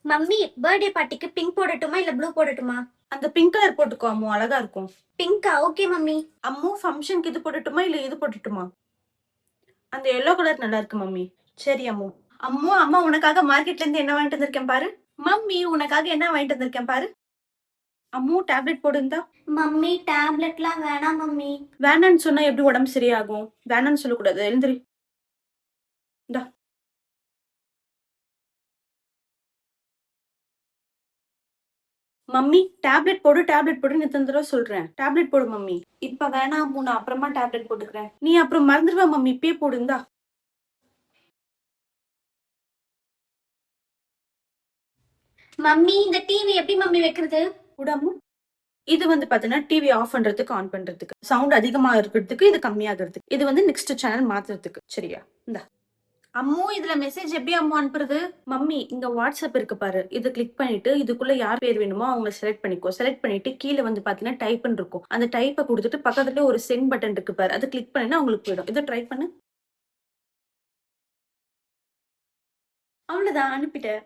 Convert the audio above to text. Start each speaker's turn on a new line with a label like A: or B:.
A: Mummy birthday பார்ட்டிக்கு pink போடட்டுமா இல்ல blue போடட்டுமா?
B: அந்த பிங்க் கலர் போட்டுக்கோ அம்மு, அழகா இருக்கும்.
A: பிங்கா? Okay mummy.
B: அம்மு, ஃபங்க்ஷனுக்கு இது போட்டுட்டுமா இல்ல இது போட்டுட்டுமா? அந்த எல்லோ கலர் நல்லா இருக்கு மம்மி. சரி அம்மு. அம்மு, அம்மா உனக்காக மார்க்கெட்ல இருந்து என்ன வாங்கிட்டு வந்திருக்கேன் பாரு. மம்மி உனக்காக என்ன வாங்கிட்டு வந்திருக்கேன் பாரு. அம்மு டேப்லெட் போடுந்தா.
A: மம்மி டேப்லெட்லாம் வேணாம் மம்மி.
B: வேணான்னு சொன்னா எப்படி உடம்பு சரியாகும்? வேணான்னு சொல்லக்கூடாது, எழுந்திரி. இந்தா. மம்மி டேப்லெட் போடு, டேப்லெட் போடுன்னு எத்தனை தடவை சொல்றேன். டேப்லெட் போடு மம்மி. இப்ப வேணாம் அம்மு, நான் அப்புறமா டேப்லெட் போட்டுக்கிறேன். நீ அப்புறம் மறந்துடுவ மம்மி, இப்பயே போடுந்தா.
A: மம்மி இந்த டிவி எப்படி மம்மி வைக்கிறது?
B: விடாம இது வந்து பாத்தீங்கன்னா டிவி ஆஃப் பண்றதுக்கு, ஆன் பண்றதுக்கு, சவுண்ட் அதிகமா இருக்கிறதுக்கு, இது கம்மியாகிறதுக்கு, இது வந்து நெக்ஸ்ட் சேனல் மாத்துறதுக்கு. சரியா? இந்த அம்மு, இதுல மெசேஜ் எப்படி அம்மு அனுப்புறது? மம்மி இங்க வாட்ஸ்அப் இருக்கு பாரு, இதை கிளிக் பண்ணிட்டு இதுக்குள்ள யார் பேர் வேணுமோ அவங்க செலக்ட் பண்ணிக்கோ. செலக்ட் பண்ணிட்டு கீழே வந்து பாத்தீங்கன்னா டைப்னு இருக்கும். அந்த டைப்பை கொடுத்துட்டு பக்கத்துல ஒரு சென்ட் பட்டன் இருக்கு பாரு, அதை கிளிக் பண்ணினா உங்களுக்கு போயிடும். இதை ட்ரை பண்ணு. அவ்வளவுதான், அனுப்பிட்டேன்.